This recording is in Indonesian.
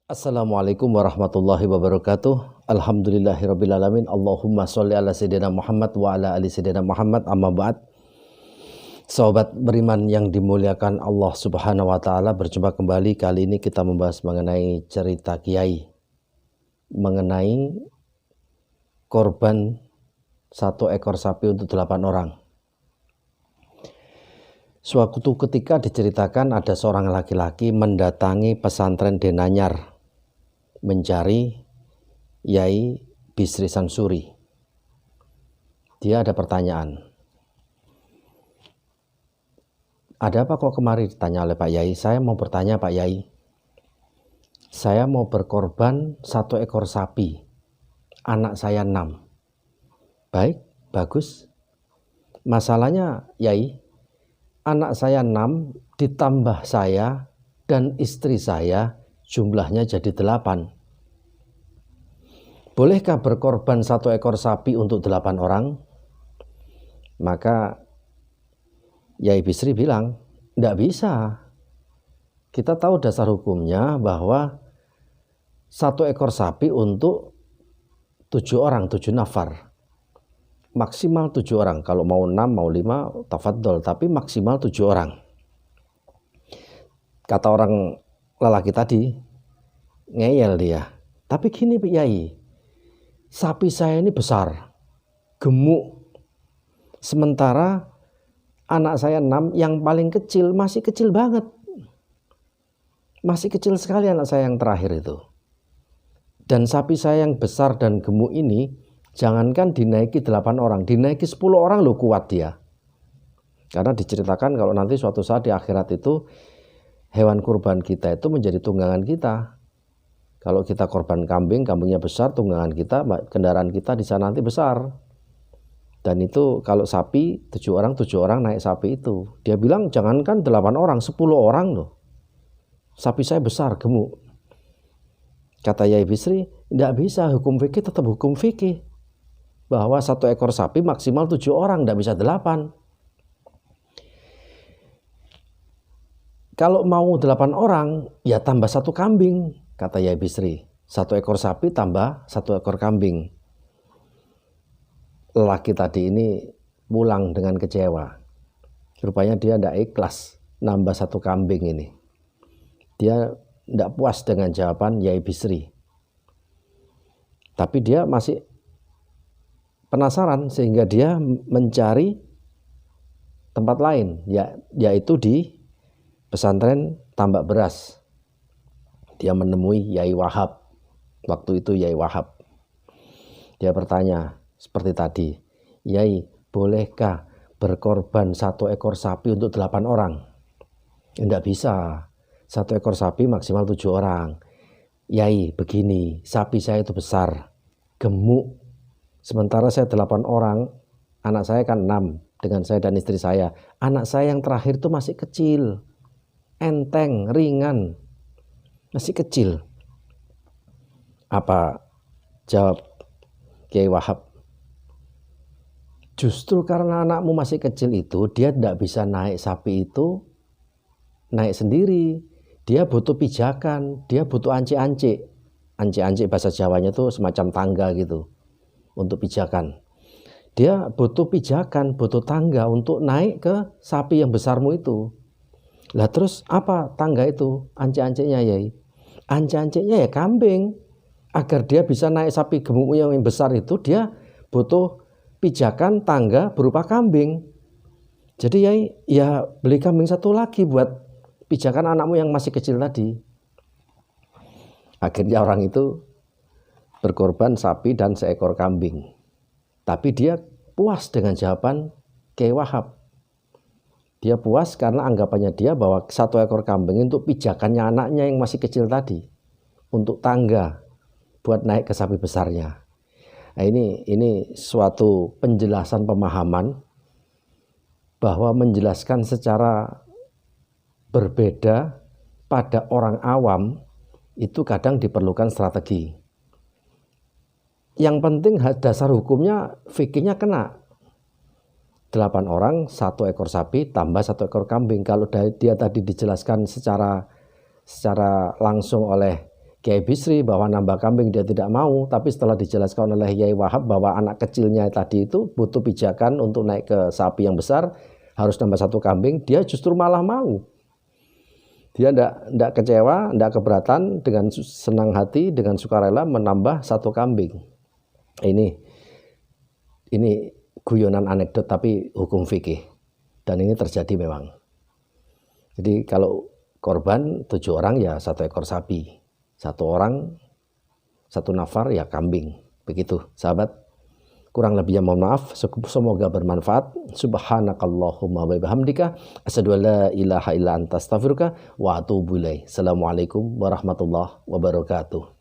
Assalamualaikum warahmatullahi wabarakatuh. Alhamdulillahirrabbilalamin. Allahumma sholli ala sayyidina Muhammad wa ala ali sayyidina Muhammad, amma ba'd. Sahabat beriman yang dimuliakan Allah subhanahu wa ta'ala, berjumpa kembali. Kali ini kita membahas mengenai cerita Kiai, mengenai korban satu ekor sapi untuk 8 orang. Suatu ketika diceritakan ada seorang laki-laki mendatangi pesantren Denanyar mencari Yai Bisri Sansuri. Dia ada pertanyaan. Ada apa kok kemari, ditanya oleh Pak Yai. Saya mau bertanya Pak Yai. Saya mau berkorban 1 ekor sapi. Anak saya 6. Baik, bagus. Masalahnya Yai, anak saya 6 ditambah saya dan istri saya jumlahnya jadi 8. Bolehkah berkorban 1 ekor sapi untuk 8 orang? Maka Yai Bisri bilang, tidak bisa. Kita tahu dasar hukumnya bahwa 1 ekor sapi untuk 7 orang, 7 nafar. Maksimal 7 orang. Kalau mau 6, mau 5, tafadhol. Tapi maksimal 7 orang. Kata orang lelaki tadi, ngeyel dia. Tapi gini Pak Yai, sapi saya ini besar, gemuk. Sementara anak saya 6 yang paling kecil masih kecil banget. Masih kecil sekali anak saya yang terakhir itu. Dan sapi saya yang besar dan gemuk ini, jangankan dinaiki 8 orang, dinaiki 10 orang loh kuat dia. Karena diceritakan kalau nanti suatu saat di akhirat itu, hewan kurban kita itu menjadi tunggangan kita. Kalau kita korban kambing, kambingnya besar, tunggangan kita, kendaraan kita di sana nanti besar. Dan itu kalau sapi, 7 orang naik sapi itu. Dia bilang jangankan 8 orang, 10 orang loh. Sapi saya besar, gemuk. Kata Yai Bisri, tidak bisa, hukum fikih tetap hukum fikih. Bahwa 1 ekor sapi maksimal 7 orang, tidak bisa 8. Kalau mau 8 orang, ya tambah 1 kambing. Kata Yai Bisri, 1 ekor sapi tambah 1 ekor kambing. Lelaki tadi ini pulang dengan kecewa. Rupanya dia tidak ikhlas nambah 1 kambing ini. Dia tidak puas dengan jawaban Yai Bisri. Tapi dia masih penasaran sehingga dia mencari tempat lain, yaitu di pesantren Tambak Beras. Dia menemui Yai Wahab. Waktu itu Yai Wahab. Dia bertanya seperti tadi, Yai, bolehkah berkorban 1 ekor sapi untuk 8 orang? Tidak bisa. 1 ekor sapi maksimal 7 orang. Yai, begini, sapi saya itu besar, gemuk. Sementara saya 8 orang, anak saya kan 6 dengan saya dan istri saya. Anak saya yang terakhir itu masih kecil, enteng, ringan. Masih kecil. Apa jawab Kiai Wahab? Justru karena anakmu masih kecil itu, dia tidak bisa naik sapi itu naik sendiri. Dia butuh pijakan, dia butuh ance-ance. Ance-ance bahasa Jawanya itu semacam tangga gitu untuk pijakan. Dia butuh pijakan, butuh tangga untuk naik ke sapi yang besarmu itu. Lah terus apa tangga itu? Ance-ancenya Yai. Ance-ancenya ya kambing. Agar dia bisa naik sapi gemuk yang besar itu, dia butuh pijakan tangga berupa kambing. Jadi Yai, ya beli kambing 1 lagi buat pijakan anakmu yang masih kecil tadi. Akhirnya orang itu berkorban sapi dan 1 ekor kambing. Tapi dia puas dengan jawaban Kiai Wahab. Dia puas karena anggapannya dia bahwa 1 ekor kambing untuk pijakannya anaknya yang masih kecil tadi. Untuk tangga buat naik ke sapi besarnya. Nah, ini suatu penjelasan pemahaman bahwa menjelaskan secara berbeda pada orang awam itu kadang diperlukan strategi. Yang penting dasar hukumnya fikihnya kena. 8 orang 1 ekor sapi tambah 1 ekor kambing. Kalau dia tadi dijelaskan secara langsung oleh Kiai Bisri bahwa nambah kambing dia tidak mau, tapi setelah dijelaskan oleh Kiai Wahab bahwa anak kecilnya tadi itu butuh pijakan untuk naik ke sapi yang besar, harus nambah 1 kambing, dia justru malah mau. Dia tidak kecewa, tidak keberatan, dengan senang hati, dengan sukarela menambah 1 kambing. Ini guyonan anekdot tapi hukum fikih, dan ini terjadi memang. Jadi kalau korban 7 orang ya 1 ekor sapi, 1 orang 1 nafar ya kambing. Begitu sahabat, kurang lebihnya mohon maaf, semoga bermanfaat. Subhanakallahumma wa bihamdika asyhadu an la ilaha illa anta astaghfiruka wa atubu ilaik. Assalamualaikum warahmatullahi wabarakatuh.